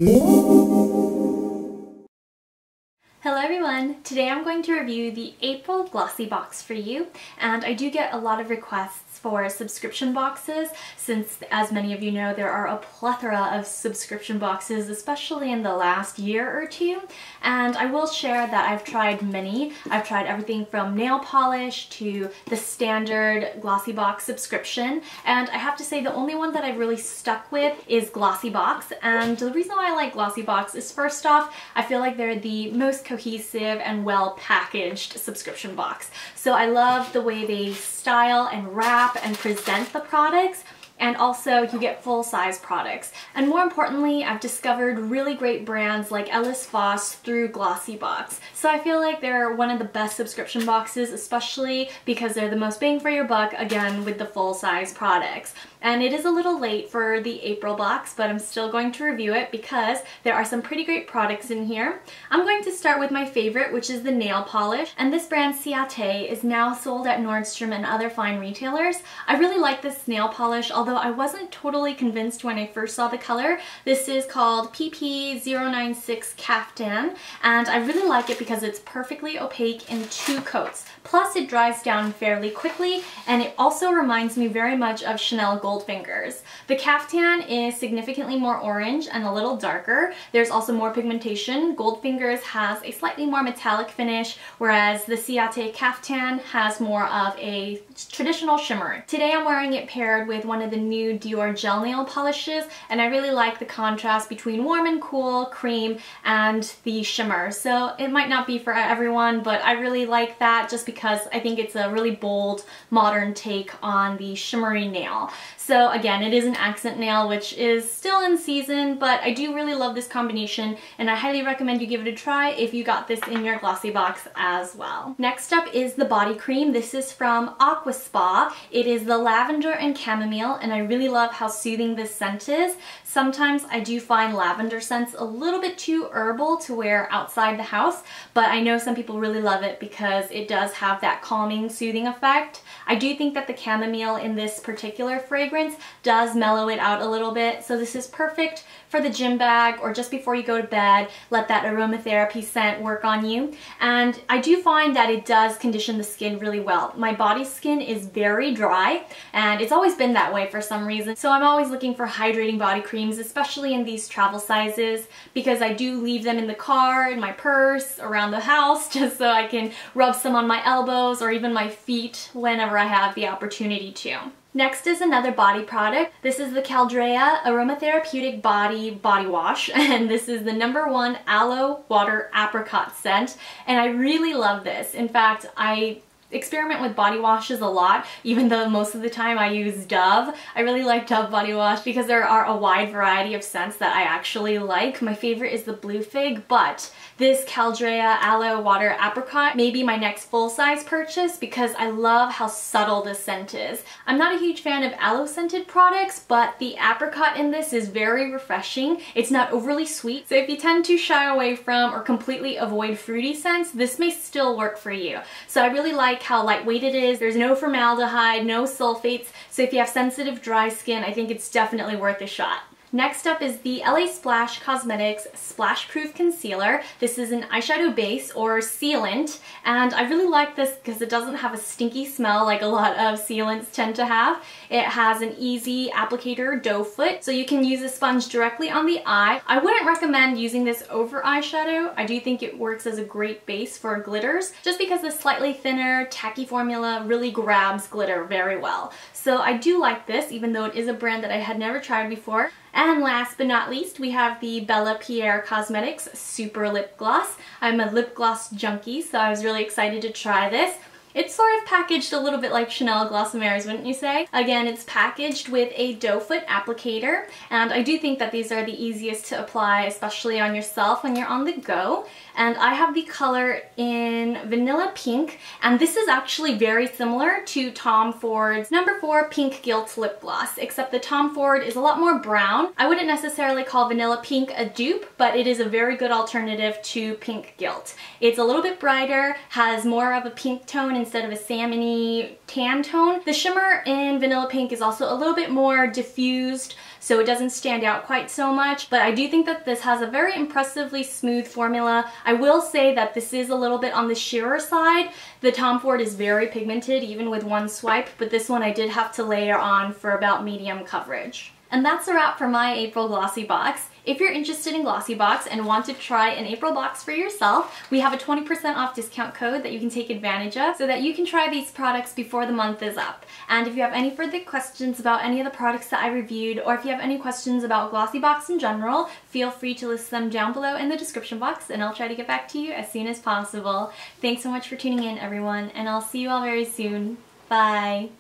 Hello everyone! Today I'm going to review the April Glossybox for you, and I do get a lot of requests for subscription boxes since, as many of you know, there are a plethora of subscription boxes, especially in the last year or two, and I will share that I've tried many. I've tried everything from nail polish to the standard Glossybox subscription, and I have to say the only one that I've really stuck with is Glossybox, and the reason why I like Glossybox is, first off, I feel like they're the most cohesive and well packaged subscription box. So I love the way they style and wrap and present the products, and also you get full-size products. And more importantly, I've discovered really great brands like Ellis Voss through Glossybox. So I feel like they're one of the best subscription boxes, especially because they're the most bang for your buck, again, with the full-size products. And it is a little late for the April box, but I'm still going to review it because there are some pretty great products in here. I'm going to start with my favorite, which is the nail polish, and this brand Ciate is now sold at Nordstrom and other fine retailers. I really like this nail polish, although I wasn't totally convinced when I first saw the color. This is called PP096 Caftan, and I really like it because it's perfectly opaque in 2 coats. Plus it dries down fairly quickly, and it also reminds me very much of Chanel Goldfingers. The Caftan is significantly more orange and a little darker. There's also more pigmentation. Goldfingers has a slightly more metallic finish, whereas the Ciate Caftan has more of a traditional shimmer. Today I'm wearing it paired with one of the new Dior gel nail polishes, and I really like the contrast between warm and cool, cream, and the shimmer. So it might not be for everyone, but I really like that just because I think it's a really bold, modern take on the shimmery nail. So again, it is an accent nail, which is still in season, but I do really love this combination, and I highly recommend you give it a try if you got this in your Glossybox as well. Next up is the body cream. This is from Aqua Spa. It is the lavender and chamomile, and I really love how soothing this scent is. Sometimes I do find lavender scents a little bit too herbal to wear outside the house, but I know some people really love it because it does have that calming, soothing effect. I do think that the chamomile in this particular fragrance does mellow it out a little bit, so this is perfect for the gym bag or just before you go to bed. Let that aromatherapy scent work on you. And I do find that it does condition the skin really well. My body skin is very dry, and it's always been that way for some reason, so I'm always looking for hydrating body creams, especially in these travel sizes, because I do leave them in the car, in my purse, around the house, just so I can rub some on my elbows or even my feet whenever I have the opportunity to. Next is another body product. This is the Caldrea Aromatherapeutic Body Wash, and this is the #1 Aloe Water Apricot scent, and I really love this. In fact, I experiment with body washes a lot, even though most of the time I use Dove. I really like Dove body wash because there are a wide variety of scents that I actually like. My favorite is the Blue Fig, but this Caldrea Aloe Water Apricot may be my next full-size purchase because I love how subtle this scent is. I'm not a huge fan of aloe scented products, but the apricot in this is very refreshing. It's not overly sweet, so if you tend to shy away from or completely avoid fruity scents, this may still work for you. So I really like how lightweight it is. There's no formaldehyde, no sulfates, so if you have sensitive dry skin, I think it's definitely worth a shot. Next up is the LA Splash Cosmetics Splash Proof Concealer. This is an eyeshadow base or sealant, and I really like this because it doesn't have a stinky smell like a lot of sealants tend to have. It has an easy applicator doe foot, so you can use a sponge directly on the eye. I wouldn't recommend using this over eyeshadow. I do think it works as a great base for glitters, just because the slightly thinner, tacky formula really grabs glitter very well. So I do like this, even though it is a brand that I had never tried before. And last but not least, we have the Bellapierre Cosmetics Super Lip Gloss. I'm a lip gloss junkie, so I was really excited to try this. It's sort of packaged a little bit like Chanel Glossybox, wouldn't you say? Again, it's packaged with a doe foot applicator, and I do think that these are the easiest to apply, especially on yourself when you're on the go. And I have the color in Vanilla Pink, and this is actually very similar to Tom Ford's #4 Pink Gilt Lip Gloss, except the Tom Ford is a lot more brown. I wouldn't necessarily call Vanilla Pink a dupe, but it is a very good alternative to Pink Gilt. It's a little bit brighter, has more of a pink tone instead of a salmon-y tan tone. The shimmer in Vanilla Pink is also a little bit more diffused, so it doesn't stand out quite so much, but I do think that this has a very impressively smooth formula. I will say that this is a little bit on the sheerer side. The Tom Ford is very pigmented even with one swipe, but this one I did have to layer on for about medium coverage. And that's a wrap for my April Glossybox. If you're interested in Glossybox and want to try an April box for yourself, we have a 20% off discount code that you can take advantage of so that you can try these products before the month is up. And if you have any further questions about any of the products that I reviewed, or if you have any questions about Glossybox in general, feel free to list them down below in the description box and I'll try to get back to you as soon as possible. Thanks so much for tuning in, everyone, and I'll see you all very soon. Bye!